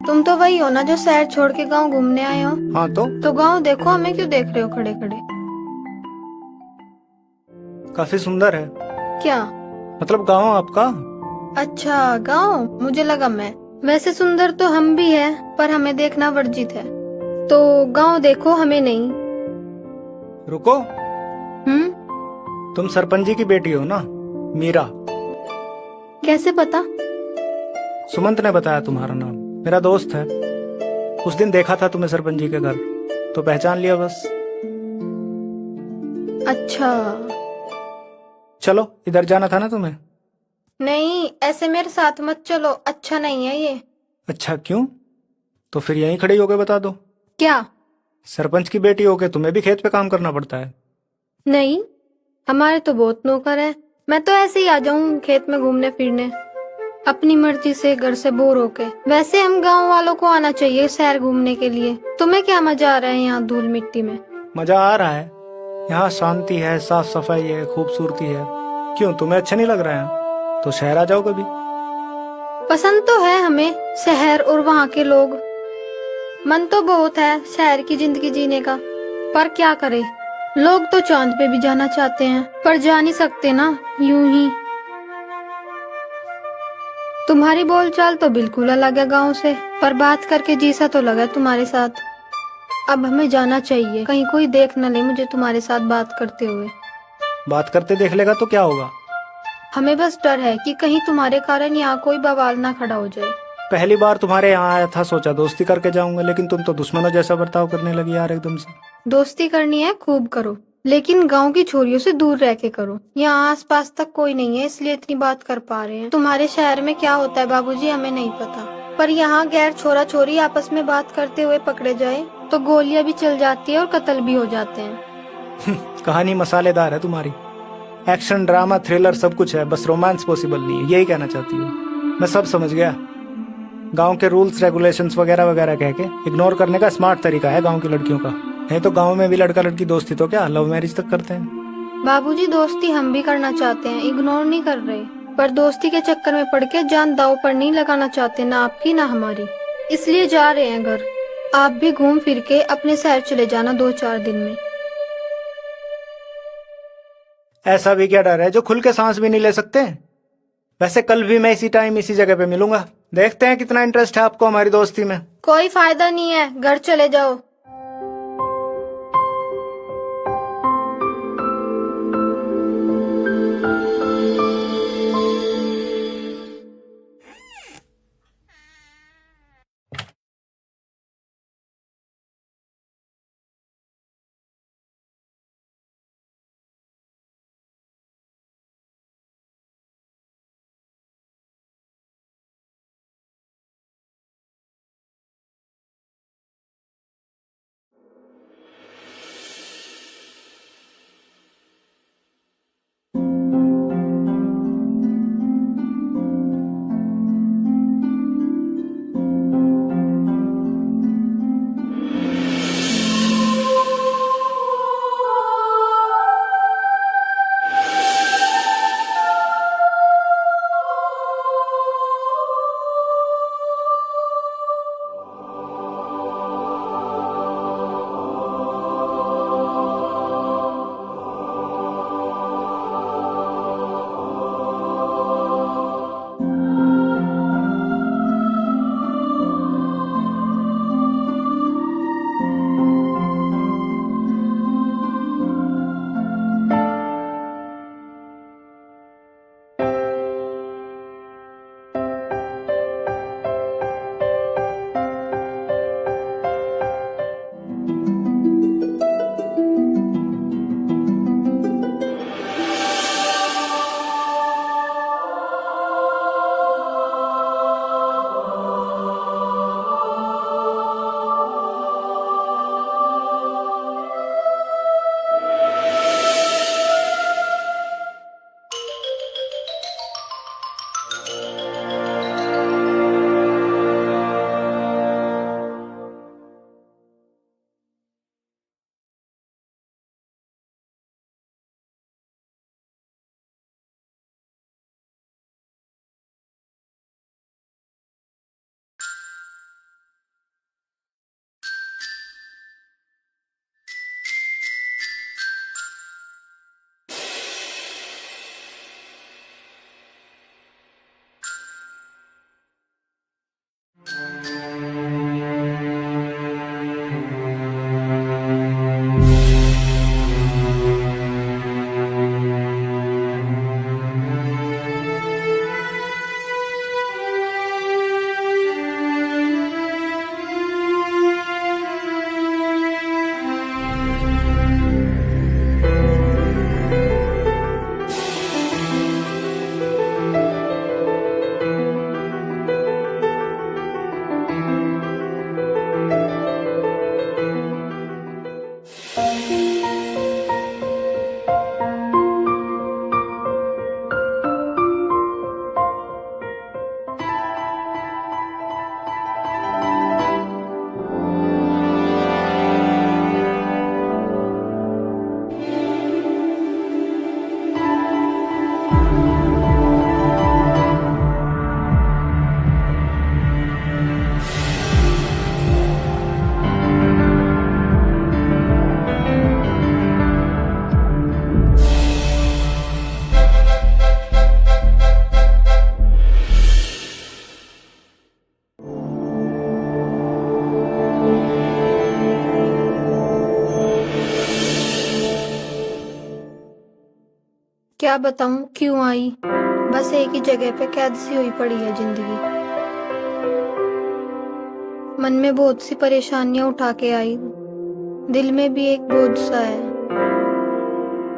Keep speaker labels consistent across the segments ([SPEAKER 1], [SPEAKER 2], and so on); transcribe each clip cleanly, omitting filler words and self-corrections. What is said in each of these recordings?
[SPEAKER 1] तुम तो वही हो ना जो शहर छोड़ के गांव घूमने आए हो।
[SPEAKER 2] हाँ
[SPEAKER 1] तो गांव देखो, हमें क्यों देख रहे हो खड़े खड़े।
[SPEAKER 2] काफी सुंदर है।
[SPEAKER 1] क्या?
[SPEAKER 2] मतलब गांव आपका।
[SPEAKER 1] अच्छा, गांव मुझे लगा मैं। वैसे सुंदर तो हम भी है, पर हमें देखना वर्जित है। तो गांव देखो, हमें नहीं।
[SPEAKER 2] रुको,
[SPEAKER 1] हम्म।
[SPEAKER 2] तुम सरपंच जी की बेटी हो ना, मीरा।
[SPEAKER 1] कैसे पता?
[SPEAKER 2] सुमंत ने बताया तुम्हारा नाम, मेरा दोस्त है। उस दिन देखा था तुम्हें सरपंच जी के घर, तो पहचान लिया बस।
[SPEAKER 1] अच्छा।
[SPEAKER 2] चलो, इधर जाना था ना तुम्हें।
[SPEAKER 1] नहीं, ऐसे मेरे साथ मत चलो, अच्छा नहीं है ये।
[SPEAKER 2] अच्छा, क्यों? तो फिर यहीं खड़ी होके बता दो।
[SPEAKER 1] क्या?
[SPEAKER 2] सरपंच की बेटी होके तुम्हें भी खेत पे काम करना पड़ता है।
[SPEAKER 1] नहीं, हमारे तो बहुत नौकर है। मैं तो ऐसे ही आ जाऊं खेत में घूमने फिरने, अपनी मर्जी से, घर से बोर होके। वैसे हम गांव वालों को आना चाहिए सैर घूमने के लिए। तुम्हें क्या मजा आ रहा है यहाँ धूल मिट्टी में?
[SPEAKER 2] मजा आ रहा है। यहाँ शांति है, साफ सफाई है, खूबसूरती है। क्यों, तुम्हें अच्छा नहीं लग रहा है? तो शहर आ जाओ कभी।
[SPEAKER 1] पसंद तो है हमें शहर और वहाँ के लोग। मन तो बहुत है शहर की जिंदगी जीने का, पर क्या करे। लोग तो चांद पे भी जाना चाहते हैं, पर जा नहीं सकते ना, यूं ही। तुम्हारी बोलचाल तो बिल्कुल अलग है गांव से, पर बात करके जीसा तो लगा तुम्हारे साथ। अब हमें जाना चाहिए, कहीं कोई देख न ले मुझे तुम्हारे साथ बात करते हुए।
[SPEAKER 2] बात करते देख लेगा तो क्या होगा?
[SPEAKER 1] हमें बस डर है कि कहीं तुम्हारे कारण यहाँ कोई बवाल ना खड़ा हो जाए।
[SPEAKER 2] पहली बार तुम्हारे यहाँ आया था, सोचा दोस्ती करके जाऊंगा, लेकिन तुम तो दुश्मनों जैसा बर्ताव करने लगी यार एकदम से।
[SPEAKER 1] दोस्ती करनी है खूब करो, लेकिन गांव की छोरियों से दूर रह के करो। यहाँ आस पास तक कोई नहीं है, इसलिए इतनी बात कर पा रहे हैं। तुम्हारे शहर में क्या होता है बाबूजी हमें नहीं पता, पर यहाँ गैर छोरा छोरी आपस में बात करते हुए पकड़े जाए तो गोलियां भी चल जाती है और कत्ल भी हो जाते हैं।
[SPEAKER 2] कहानी मसालेदार है तुम्हारी। एक्शन, ड्रामा, थ्रिलर सब कुछ है, बस रोमांस पॉसिबल नहीं है, यही कहना चाहती हूँ। मैं सब समझ गया। गांव के रूल्स रेगुलेशंस वगैरह वगैरह कह के इग्नोर करने का स्मार्ट तरीका है गांव की लड़कियों का। नहीं तो गांव में भी लड़का लड़की दोस्ती तो क्या, लव मैरिज तक करते हैं।
[SPEAKER 1] बाबूजी दोस्ती हम भी करना चाहते हैं, इग्नोर नहीं कर रहे, पर दोस्ती के चक्कर में पड़ के जान दांव पर नहीं लगाना चाहते, ना आपकी ना हमारी। इसलिए जा रहे हैं घर। आप भी घूम फिर के अपने शहर चले जाना 2-4 दिन में।
[SPEAKER 2] ऐसा भी क्या डर है जो खुल के सांस भी नहीं ले सकते? वैसे कल भी मैं इसी टाइम इसी जगह पे मिलूंगा। देखते हैं कितना इंटरेस्ट है आपको हमारी दोस्ती में।
[SPEAKER 1] कोई फायदा नहीं है, घर चले जाओ। क्या बताऊं क्यों आई। बस एक ही जगह पे कैद सी हुई पड़ी है जिंदगी। मन में बहुत सी परेशानियां उठा के आई। दिल में भी एक बोझ सा है।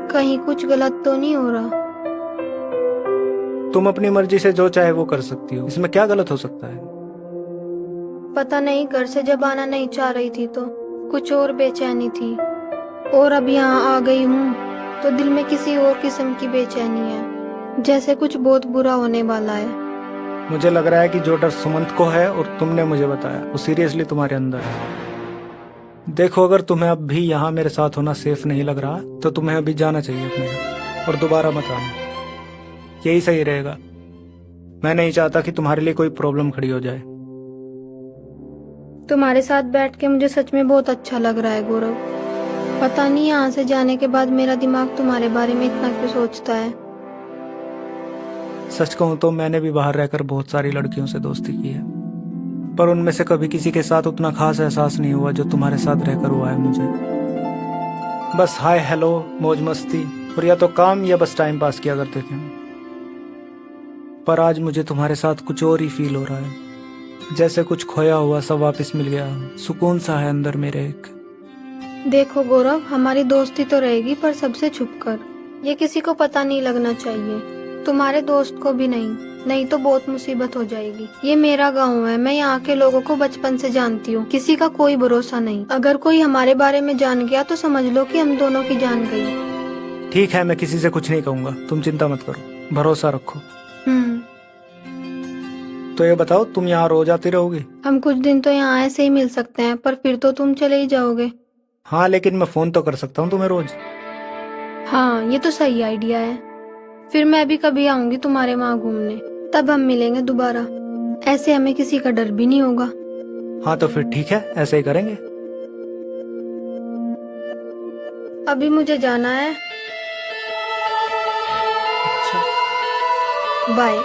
[SPEAKER 1] कहीं कुछ गलत तो नहीं हो रहा।
[SPEAKER 2] तुम अपनी मर्जी से जो चाहे वो कर सकती हो, इसमें क्या गलत हो सकता है?
[SPEAKER 1] पता नहीं, घर से जब आना नहीं चाह रही थी तो कुछ और बेचैनी थी, और अब यहाँ आ गई हूँ तो दिल में किसी और किस्म की बेचैनी है, जैसे कुछ बहुत बुरा होने वाला है।
[SPEAKER 2] मुझे लग रहा है कि जो डर सुमंत को है और तुमने मुझे बताया वो सीरियसली तुम्हारे अंदर है। देखो, अगर तुम्हें अब भी यहाँ मेरे साथ होना सेफ नहीं लग रहा तो तुम्हें अभी जाना चाहिए अपने घर, और दोबारा मत आना। यही सही रहेगा। मैं नहीं चाहता कि तुम्हारे लिए कोई प्रॉब्लम खड़ी हो जाए।
[SPEAKER 1] तुम्हारे साथ बैठ के मुझे सच में बहुत अच्छा लग रहा है गौरव। पता नहीं यहाँ से जाने के बाद मेरा दिमाग तुम्हारे बारे में इतना क्यों सोचता है।
[SPEAKER 2] सच कहूं तो मैंने भी बाहर रहकर बहुत सारी लड़कियों से दोस्ती की है, पर उनमें से कभी किसी के साथ उतना खास एहसास नहीं हुआ जो तुम्हारे साथ रहकर हुआ है मुझे। बस हाय हेलो, मौज मस्ती, और या तो काम या बस टाइम पास किया करते थे। पर आज मुझे तुम्हारे साथ कुछ और ही फील हो रहा है, जैसे कुछ खोया हुआ सब वापस मिल गया। सुकून सा है अंदर मेरे एक।
[SPEAKER 1] देखो गौरव, हमारी दोस्ती तो रहेगी पर सबसे छुपकर। ये किसी को पता नहीं लगना चाहिए, तुम्हारे दोस्त को भी नहीं तो बहुत मुसीबत हो जाएगी। ये मेरा गांव है, मैं यहाँ के लोगों को बचपन से जानती हूँ। किसी का कोई भरोसा नहीं। अगर कोई हमारे बारे में जान गया तो समझ लो कि हम दोनों की जान गई।
[SPEAKER 2] ठीक है, मैं किसी से कुछ नहीं कहूंगा, तुम चिंता मत करो, भरोसा रखो। तो ये बताओ, तुम यहाँ रोज आती रहोगी?
[SPEAKER 1] हम कुछ दिन तो यहाँ ऐसे ही मिल सकते हैं, पर फिर तो तुम चले ही जाओगे।
[SPEAKER 2] हाँ, लेकिन मैं फोन तो कर सकता हूँ तुम्हें रोज।
[SPEAKER 1] हाँ, ये तो सही आइडिया है। फिर मैं भी कभी आऊंगी तुम्हारे वहाँ घूमने, तब हम मिलेंगे दोबारा। ऐसे हमें किसी का डर भी नहीं होगा।
[SPEAKER 2] हाँ तो फिर ठीक है, ऐसे ही करेंगे।
[SPEAKER 1] अभी मुझे जाना है। बाय।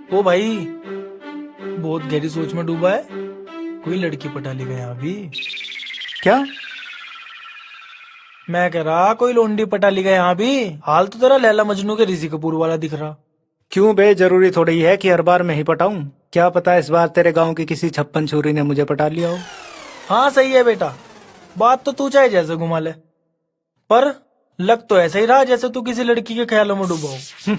[SPEAKER 3] ओ भाई, बहुत गहरी सोच में डूबा है। कोई लड़की पटा ली गया अभी।
[SPEAKER 2] क्या?
[SPEAKER 3] मैं कह रहा कोई लोंडी पटा ली गया यहाँ भी। हाल तो तेरा लैला मजनू के ऋषि कपूर वाला दिख रहा।
[SPEAKER 2] क्यों बे, जरूरी थोड़ी है कि हर बार मैं ही पटाऊं। क्या पता इस बार तेरे गांव की किसी छप्पन छुरी ने मुझे पटा लिया हो।
[SPEAKER 3] हाँ सही है बेटा, बात तो तू चाहे जैसे घुमा ले, पर लग तो ऐसा ही रहा जैसे तू किसी लड़की के ख्यालों में डूबा हो।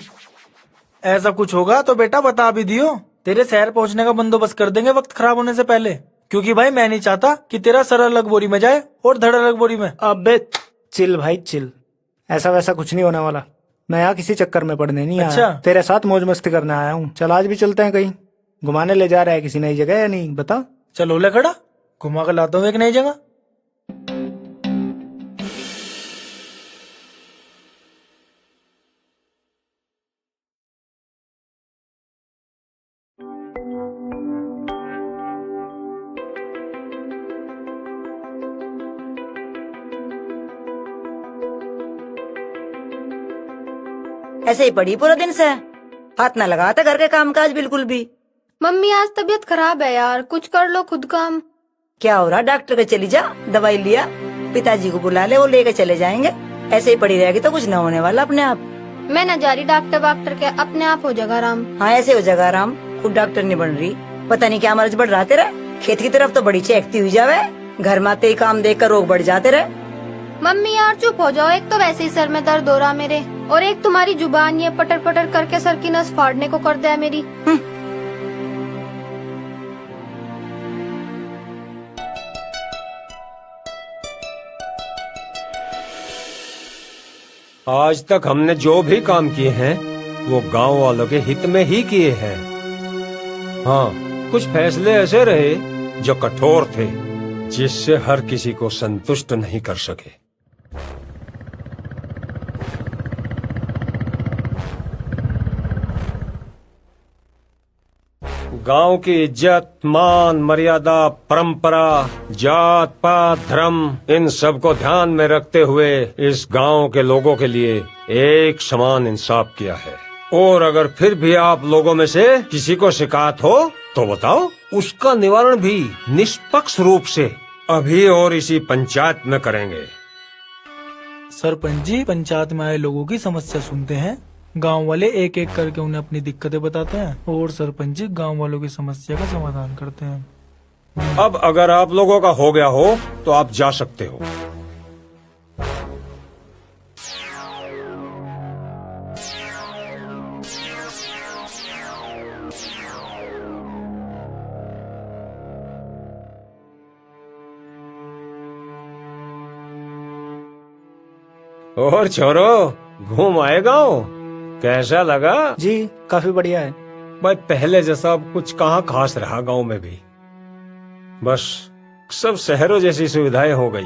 [SPEAKER 3] ऐसा कुछ होगा तो बेटा बता भी दियो, तेरे शहर पहुंचने का बंदोबस्त कर देंगे वक्त खराब होने से पहले। क्योंकि भाई मैं नहीं चाहता कि तेरा सर अलग बोरी में जाए और धड़ अलग बोरी में।
[SPEAKER 2] अबे चिल भाई चिल, ऐसा वैसा कुछ नहीं होने वाला। मैं यहाँ किसी चक्कर में पड़ने नहीं आया।
[SPEAKER 3] अच्छा।
[SPEAKER 2] तेरे साथ मौज मस्ती करने आया हूँ। चल आज भी चलते हैं कहीं घुमाने। ले जा रहा है किसी नई जगह या नहीं, बता।
[SPEAKER 3] चलो ले खड़ा, घुमा कर लाता हूँ एक नई जगह।
[SPEAKER 4] ऐसे ही पड़ी पूरा दिन से, हाथ ना लगा था घर के काम काज बिल्कुल भी।
[SPEAKER 1] मम्मी आज तबीयत खराब है यार, कुछ कर लो खुद काम।
[SPEAKER 4] क्या हो रहा, डॉक्टर के चली जा, दवाई लिया, पिताजी को बुला ले, वो लेके चले जाएंगे। ऐसे ही पड़ी रहेगी तो कुछ ना होने वाला अपने आप।
[SPEAKER 1] मैं न जा रही डॉक्टर के, अपने आप हो जाएगा आराम।
[SPEAKER 4] हाँ ऐसे हो जाएगा आराम, खुद डॉक्टर नहीं बन रही। पता नहीं क्या मर्ज बढ़ रहा तेरा। खेत की तरफ तो बड़ी चेकती हुई जावे, घर में आते ही काम देख कर रोग बढ़ जाते रहे।
[SPEAKER 1] मम्मी यार चुप हो जाओ, एक तो वैसे ही सर में दर्द हो रहा मेरे, और एक तुम्हारी जुबान ये पटर पटर करके सर की नस फाड़ने को कर दिया मेरी।
[SPEAKER 5] आज तक हमने जो भी काम किए हैं वो गांव वालों के हित में ही किए हैं। हाँ, कुछ फैसले ऐसे रहे जो कठोर थे, जिससे हर किसी को संतुष्ट नहीं कर सके। गांव की इज्जत, मान, मर्यादा, परंपरा, जात पात, धर्म, इन सब को ध्यान में रखते हुए इस गांव के लोगों के लिए एक समान इंसाफ किया है। और अगर फिर भी आप लोगों में से किसी को शिकायत हो तो बताओ, उसका निवारण भी निष्पक्ष रूप से अभी और इसी पंचायत में करेंगे।
[SPEAKER 3] सरपंच जी पंचायत में आए लोगों की समस्या सुनते हैं, गांव वाले एक एक करके उन्हें अपनी दिक्कतें बताते हैं और सरपंच जी गांव वालों की समस्या का समाधान करते हैं।
[SPEAKER 5] अब अगर आप लोगों का हो गया हो तो आप जा सकते हो। और छोरो, घूम आए गाँव, कैसा लगा?
[SPEAKER 2] जी काफी बढ़िया है।
[SPEAKER 5] भाई पहले जैसा अब कुछ कहाँ खास रहा गांव में भी, बस सब शहरों जैसी सुविधाएं हो गई।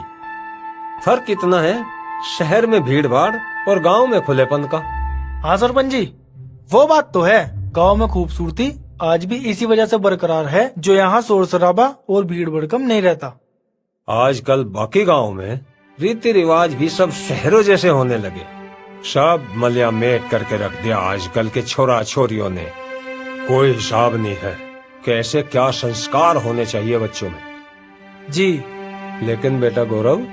[SPEAKER 5] फर्क इतना है, शहर में भीड़ भाड़ और गांव में खुलेपन का।
[SPEAKER 3] हाँ सरपंच जी, वो बात तो है, गांव में खूबसूरती आज भी इसी वजह से बरकरार है जो यहाँ शोर शराबा और भीड़ भड़कम नहीं रहता।
[SPEAKER 5] आजकल बाकी गांव में रीति रिवाज भी सब शहरों जैसे होने लगे। सब मलिया मेट करके रख दिया आजकल के छोरा छोरियों ने। कोई हिसाब नहीं है कैसे क्या संस्कार होने चाहिए बच्चों में।
[SPEAKER 3] जी
[SPEAKER 5] लेकिन बेटा गौरव,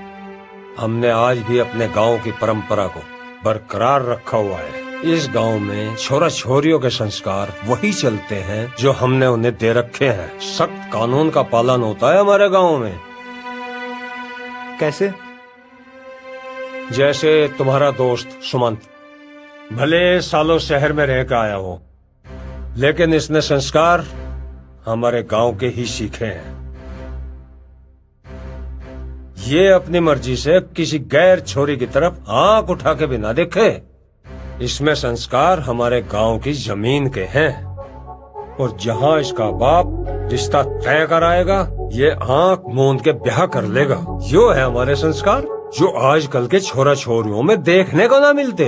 [SPEAKER 5] हमने आज भी अपने गांव की परंपरा को बरकरार रखा हुआ है। इस गांव में छोरा छोरियों के संस्कार वही चलते हैं जो हमने उन्हें दे रखे हैं। सख्त कानून का पालन होता है हमारे गांव में।
[SPEAKER 2] कैसे?
[SPEAKER 5] जैसे तुम्हारा दोस्त सुमंत भले सालों शहर में रह कर आया हो, लेकिन इसने संस्कार हमारे गांव के ही सीखे हैं। ये अपनी मर्जी से किसी गैर छोरी की तरफ आंख उठा के भी ना देखे। इसमें संस्कार हमारे गांव की जमीन के हैं, और जहां इसका बाप रिश्ता तय कराएगा, ये आंख मूंद के ब्याह कर लेगा। यो है हमारे संस्कार, जो आजकल के छोरा छोरियों में देखने को ना मिलते।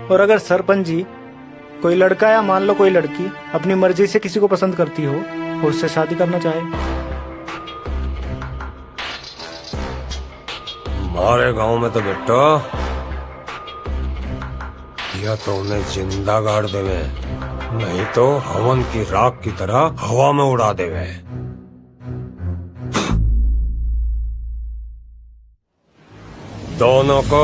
[SPEAKER 2] और अगर सरपंच जी कोई लड़का या मान लो कोई लड़की अपनी मर्जी से किसी को पसंद करती हो और उससे शादी करना चाहे?
[SPEAKER 5] हमारे गांव में तो बेटा या तो उन्हें जिंदा गाड़ देवे, नहीं तो हवन की राख की तरह हवा में उड़ा देवे। दोनों को